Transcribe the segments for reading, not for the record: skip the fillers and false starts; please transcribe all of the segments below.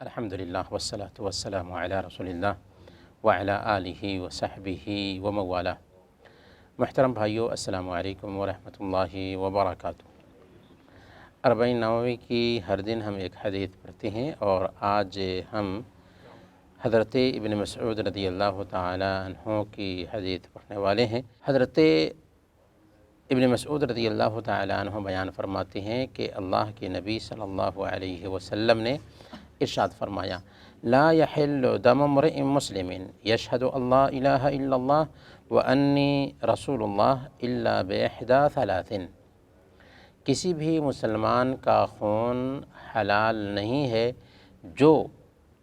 الحمدللہ والصلاۃ والسلام علی رسول اللہ وعلی آلہ وصحبہ وموالا۔ محترم بھائیو، السلام علیکم ورحمۃ اللہ وبرکاتہ۔ اربعین نووی کی ہر دن ہم ایک حدیث پڑھتے ہیں، اور آج ہم حضرت ابن مسعود رضی اللہ تعالی عنہ کی حدیث پڑھنے والے ہیں۔ حضرت ابن مسعود رضی اللہ تعالی عنہ بیان فرماتے ہیں کہ اللہ کے نبی صلی اللہ علیہ وسلم نے ارشاد فرمایا: لا يحل دم امرئ مسلم يشهد ان لا الہ الا اللہ وانی رسول اللہ الا باحدى ثلاث۔ کسی بھی مسلمان کا خون حلال نہیں ہے جو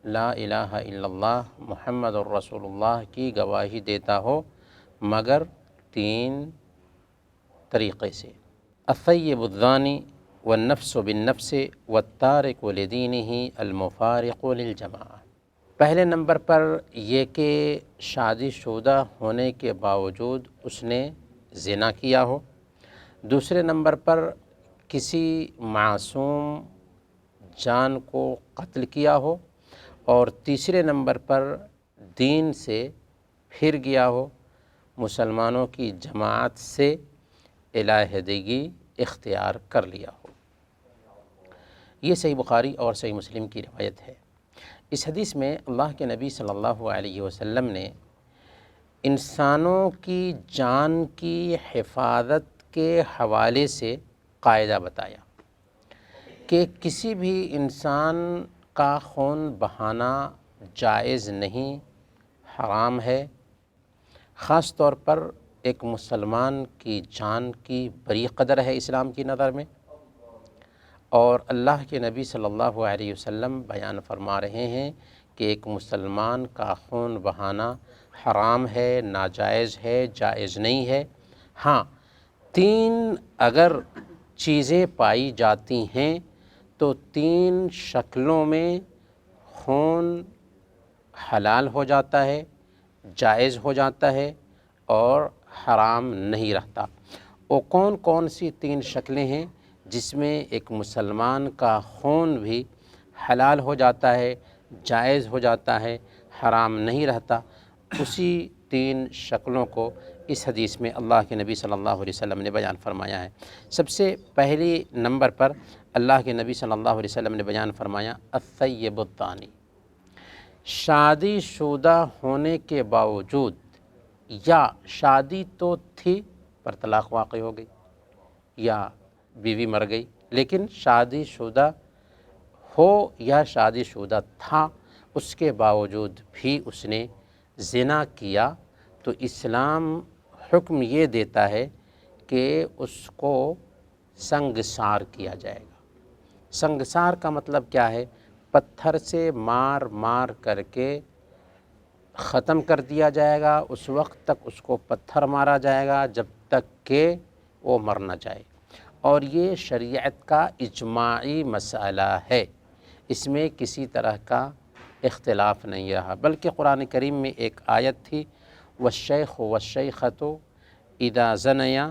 لا الہ الا اللہ محمد الرسول اللہ کی گواہی دیتا ہو، مگر تین طریقے سے: الثیب الزانی والنفس بالنفس والتارک لدینہ المفارق للجماعہ۔ پہلے نمبر پر یہ کہ شادی شدہ ہونے کے باوجود اس نے زنا کیا ہو۔ دوسرے نمبر پر کسی معصوم جان کو قتل کیا ہو، اور تیسرے نمبر پر دین سے پھر گیا ہو، مسلمانوں کی جماعت سے علیحدگی اختیار کر لیا ہو۔ یہ صحیح بخاری اور صحیح مسلم کی روایت ہے۔ اس حدیث میں اللہ کے نبی صلی اللہ علیہ وسلم نے انسانوں کی جان کی حفاظت کے حوالے سے قاعدہ بتایا کہ کسی بھی انسان کا خون بہانا جائز نہیں، حرام ہے۔ خاص طور پر ایک مسلمان کی جان کی بڑی قدر ہے اسلام کی نظر میں، اور اللہ کے نبی صلی اللہ علیہ وسلم بیان فرما رہے ہیں کہ ایک مسلمان کا خون بہانا حرام ہے، ناجائز ہے، جائز نہیں ہے۔ ہاں، تین اگر چیزیں پائی جاتی ہیں تو تین شکلوں میں خون حلال ہو جاتا ہے، جائز ہو جاتا ہے، اور حرام نہیں رہتا۔ وہ کون کون سی تین شکلیں ہیں جس میں ایک مسلمان کا خون بھی حلال ہو جاتا ہے، جائز ہو جاتا ہے، حرام نہیں رہتا؟ اسی تین شکلوں کو اس حدیث میں اللہ کے نبی صلی اللہ علیہ وسلم نے بیان فرمایا ہے۔ سب سے پہلی نمبر پر اللہ کے نبی صلی اللہ علیہ وسلم نے بیان فرمایا: الثیب الزانی۔ شادی شدہ ہونے کے باوجود، یا شادی تو تھی پر طلاق واقع ہو گئی، یا بیوی مر گئی، لیکن شادی شدہ ہو یا شادی شدہ تھا، اس کے باوجود بھی اس نے زنا کیا، تو اسلام حکم یہ دیتا ہے کہ اس کو سنگسار کیا جائے گا۔ سنگسار کا مطلب کیا ہے؟ پتھر سے مار مار کر کے ختم کر دیا جائے گا۔ اس وقت تک اس کو پتھر مارا جائے گا جب تک کہ وہ مر نہ جائے، اور یہ شریعت کا اجماعی مسئلہ ہے، اس میں کسی طرح کا اختلاف نہیں رہا، بلکہ قرآن کریم میں ایک آیت تھی: والشیخ والشیخۃ اذا زنیا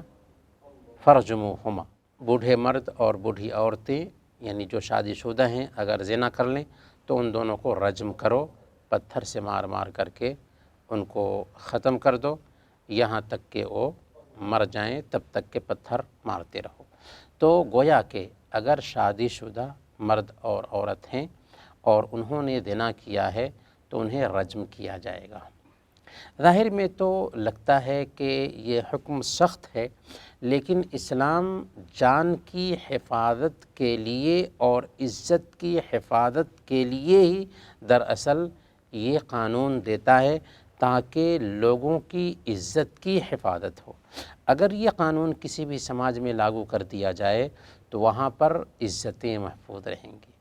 فرجموہما۔ بوڑھے مرد اور بوڑھی عورتیں، یعنی جو شادی شدہ ہیں، اگر زنا کر لیں تو ان دونوں کو رجم کرو، پتھر سے مار مار کر کے ان کو ختم کر دو، یہاں تک کہ وہ مر جائیں، تب تک کہ پتھر مارتے رہو۔ تو گویا کہ اگر شادی شدہ مرد اور عورت ہیں اور انہوں نے زنا کیا ہے تو انہیں رجم کیا جائے گا۔ ظاہر میں تو لگتا ہے کہ یہ حکم سخت ہے، لیکن اسلام جان کی حفاظت کے لیے اور عزت کی حفاظت کے لیے ہی دراصل یہ قانون دیتا ہے، تاکہ لوگوں کی عزت کی حفاظت ہو۔ اگر یہ قانون کسی بھی سماج میں لاگو کر دیا جائے تو وہاں پر عزتیں محفوظ رہیں گی۔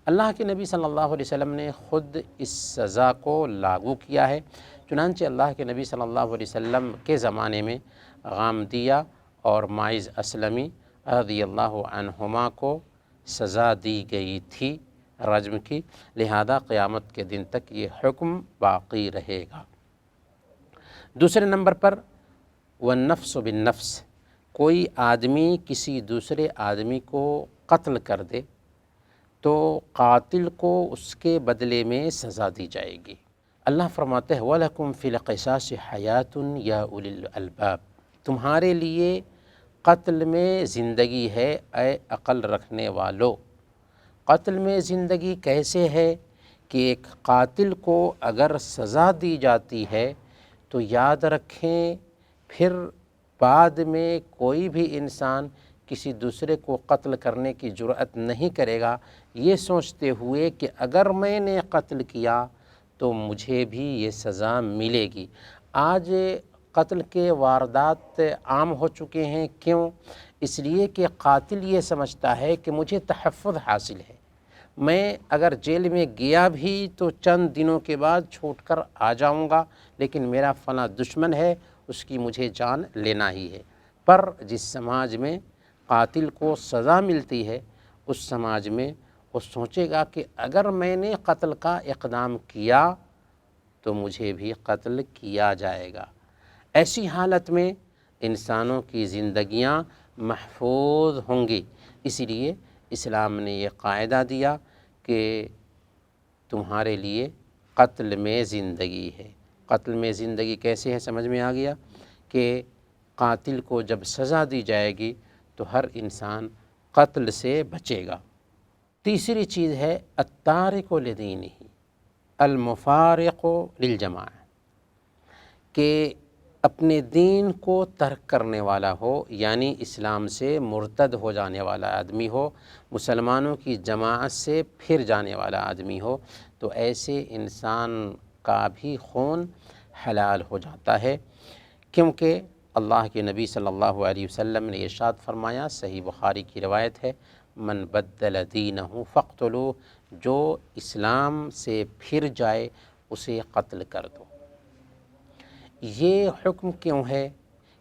اللہ کے نبی صلی اللہ علیہ وسلم نے خود اس سزا کو لاگو کیا ہے، چنانچہ اللہ کے نبی صلی اللہ علیہ وسلم کے زمانے میں غامدیہ اور ماعز اسلمی رضی اللہ عنہما کو سزا دی گئی تھی رجم کی، لہذا قیامت کے دن تک یہ حکم باقی رہے گا۔ دوسرے نمبر پر والنفس بالنفس، کوئی آدمی کسی دوسرے آدمی کو قتل کر دے تو قاتل کو اس کے بدلے میں سزا دی جائے گی۔ اللہ فرماتے ہیں وَلَكُمْ فِي الْقِصَاصِ حَيَاةٌ يَا أُولِي الْأَلْبَابِ، تمہارے لیے قتل میں زندگی ہے اے عقل رکھنے والو۔ قتل میں زندگی کیسے ہے کہ ایک قاتل کو اگر سزا دی جاتی ہے تو یاد رکھیں پھر بعد میں کوئی بھی انسان کسی دوسرے کو قتل کرنے کی جرأت نہیں کرے گا، یہ سوچتے ہوئے کہ اگر میں نے قتل کیا تو مجھے بھی یہ سزا ملے گی۔ آج قتل کے واردات عام ہو چکے ہیں، کیوں؟ اس لیے کہ قاتل یہ سمجھتا ہے کہ مجھے تحفظ حاصل ہے، میں اگر جیل میں گیا بھی تو چند دنوں کے بعد چھوٹ کر آ جاؤں گا، لیکن میرا فلاں دشمن ہے، اس کی مجھے جان لینا ہی ہے۔ پر جس سماج میں قاتل کو سزا ملتی ہے اس سماج میں وہ سوچے گا کہ اگر میں نے قتل کا اقدام کیا تو مجھے بھی قتل کیا جائے گا۔ ایسی حالت میں انسانوں کی زندگیاں محفوظ ہوں گی۔ اسی لیے اسلام نے یہ قاعدہ دیا کہ تمہارے لیے قتل میں زندگی ہے۔ قتل میں زندگی کیسے ہے سمجھ میں آ گیا کہ قاتل کو جب سزا دی جائے گی تو ہر انسان قتل سے بچے گا۔ تیسری چیز ہے التارک لدینہ المفارق للجماعہ، کہ اپنے دین کو ترک کرنے والا ہو، یعنی اسلام سے مرتد ہو جانے والا آدمی ہو، مسلمانوں کی جماعت سے پھر جانے والا آدمی ہو، تو ایسے انسان کا بھی خون حلال ہو جاتا ہے، کیونکہ اللہ کے نبی صلی اللہ علیہ وسلم نے ارشاد فرمایا، صحیح بخاری کی روایت ہے، من بدل دینہ فاقتلوہ، جو اسلام سے پھر جائے اسے قتل کر دو۔ یہ حکم کیوں ہے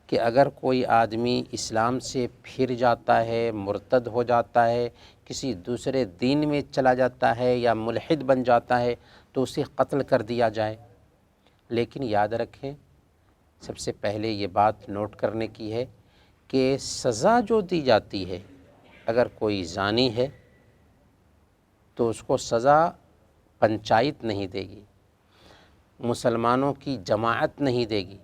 کہ اگر کوئی آدمی اسلام سے پھر جاتا ہے، مرتد ہو جاتا ہے، کسی دوسرے دین میں چلا جاتا ہے یا ملحد بن جاتا ہے تو اسے قتل کر دیا جائے؟ لیکن یاد رکھیں، سب سے پہلے یہ بات نوٹ کرنے کی ہے کہ سزا جو دی جاتی ہے، اگر کوئی زانی ہے تو اس کو سزا پنچایت نہیں دے گی، مسلمانوں کی جماعت نہیں دے گی۔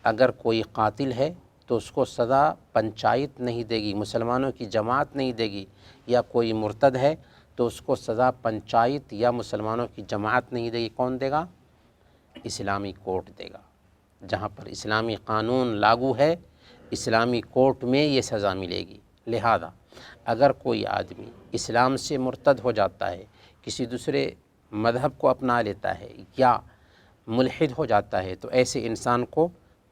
اگر کوئی قاتل ہے تو اس کو سزا پنچایت نہیں دے گی، مسلمانوں کی جماعت نہیں دے گی، یا کوئی مرتد ہے تو اس کو سزا پنچایت یا مسلمانوں کی جماعت نہیں دے گی، کون دے گا؟ اسلامی کورٹ دے گا۔ جہاں پر اسلامی قانون لاگو ہے، اسلامی کورٹ میں یہ سزا ملے گی۔ لہذا اگر کوئی آدمی اسلام سے مرتد ہو جاتا ہے، کسی دوسرے مذہب کو اپنا لیتا ہے یا ملحد ہو جاتا ہے، تو ایسے انسان کو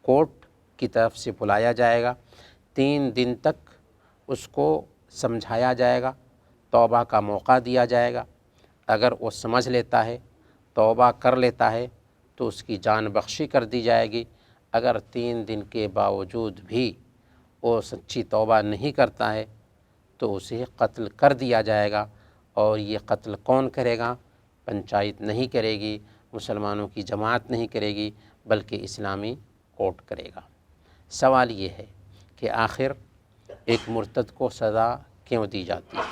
کورٹ کی طرف سے بلایا جائے گا، 3 دن تک اس کو سمجھایا جائے گا، توبہ کا موقع دیا جائے گا۔ اگر وہ سمجھ لیتا ہے، توبہ کر لیتا ہے تو اس کی جان بخشی کر دی جائے گی۔ اگر 3 دن کے باوجود بھی وہ سچی توبہ نہیں کرتا ہے تو اسے قتل کر دیا جائے گا، اور یہ قتل کون کرے گا؟ پنچایت نہیں کرے گی، مسلمانوں کی جماعت نہیں کرے گی، بلکہ اسلامی کورٹ کرے گا۔ سوال یہ ہے کہ آخر ایک مرتد کو سزا کیوں دی جاتی ہے؟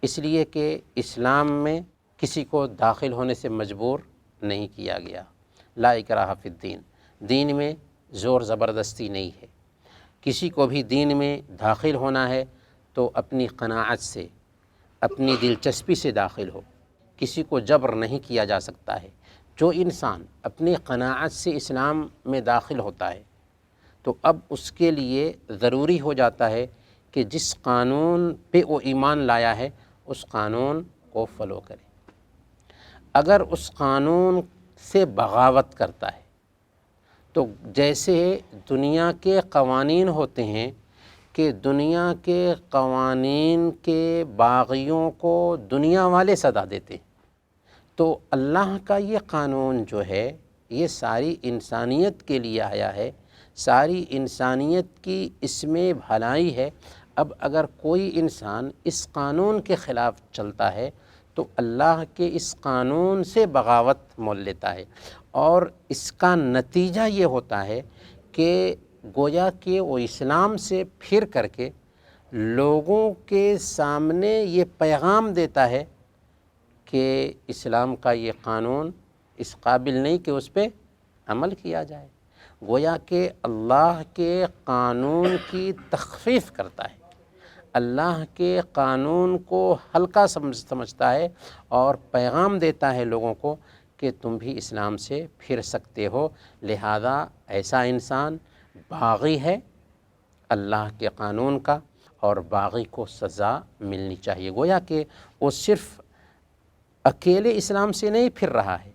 اس لیے کہ اسلام میں کسی کو داخل ہونے سے مجبور نہیں کیا گیا، لا اکراہ فی الدین، دین میں زور زبردستی نہیں ہے۔ کسی کو بھی دین میں داخل ہونا ہے تو اپنی قناعت سے، اپنی دلچسپی سے داخل ہو، کسی کو جبر نہیں کیا جا سکتا ہے۔ جو انسان اپنی قناعت سے اسلام میں داخل ہوتا ہے تو اب اس کے لیے ضروری ہو جاتا ہے کہ جس قانون پہ وہ ایمان لایا ہے اس قانون کو فالو کرے۔ اگر اس قانون سے بغاوت کرتا ہے تو جیسے دنیا کے قوانین ہوتے ہیں کہ دنیا کے قوانین کے باغیوں کو دنیا والے سزا دیتے ہیں، تو اللہ کا یہ قانون جو ہے یہ ساری انسانیت کے لیے آیا ہے، ساری انسانیت کی اس میں بھلائی ہے۔ اب اگر کوئی انسان اس قانون کے خلاف چلتا ہے تو اللہ کے اس قانون سے بغاوت مول لیتا ہے، اور اس کا نتیجہ یہ ہوتا ہے کہ گویا کہ وہ اسلام سے پھر کر کے لوگوں کے سامنے یہ پیغام دیتا ہے کہ اسلام کا یہ قانون اس قابل نہیں کہ اس پہ عمل کیا جائے، گویا کہ اللہ کے قانون کی تخفیف کرتا ہے، اللہ کے قانون کو ہلکا سمجھتا ہے اور پیغام دیتا ہے لوگوں کو کہ تم بھی اسلام سے پھر سکتے ہو، لہذا ایسا انسان باغی ہے اللہ کے قانون کا، اور باغی کو سزا ملنی چاہیے۔ گویا کہ وہ صرف اکیلے اسلام سے نہیں پھر رہا ہے،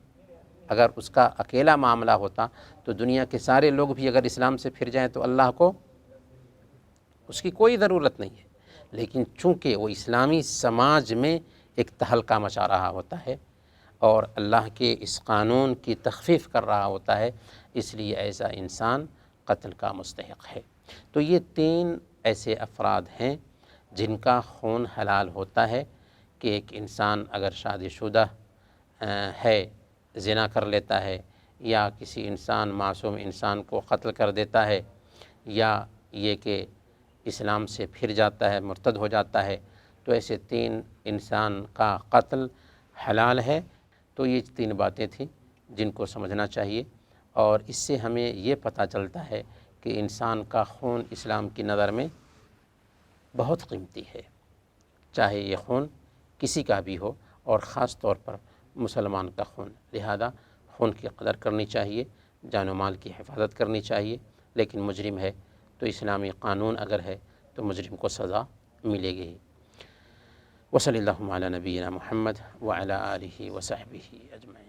اگر اس کا اکیلا معاملہ ہوتا تو دنیا کے سارے لوگ بھی اگر اسلام سے پھر جائیں تو اللہ کو اس کی کوئی ضرورت نہیں ہے، لیکن چونکہ وہ اسلامی سماج میں ایک تہلکہ مچا رہا ہوتا ہے اور اللہ کے اس قانون کی تخفیف کر رہا ہوتا ہے، اس لیے ایسا انسان قتل کا مستحق ہے۔ تو یہ 3 ایسے افراد ہیں جن کا خون حلال ہوتا ہے کہ ایک انسان اگر شادی شدہ ہے، زنا کر لیتا ہے، یا کسی انسان معصوم انسان کو قتل کر دیتا ہے، یا یہ کہ اسلام سے پھر جاتا ہے، مرتد ہو جاتا ہے، تو ایسے 3 انسان کا قتل حلال ہے۔ تو یہ 3 باتیں تھیں جن کو سمجھنا چاہیے، اور اس سے ہمیں یہ پتہ چلتا ہے کہ انسان کا خون اسلام کی نظر میں بہت قیمتی ہے، چاہے یہ خون کسی کا بھی ہو، اور خاص طور پر مسلمان کا خون، لہذا خون کی قدر کرنی چاہیے، جان و مال کی حفاظت کرنی چاہیے، لیکن مجرم ہے تو اسلامی قانون اگر ہے تو مجرم کو سزا ملے گی۔ وصلی اللہ علی نبینا محمد وعلی آلہ وصحبہ اجمعین۔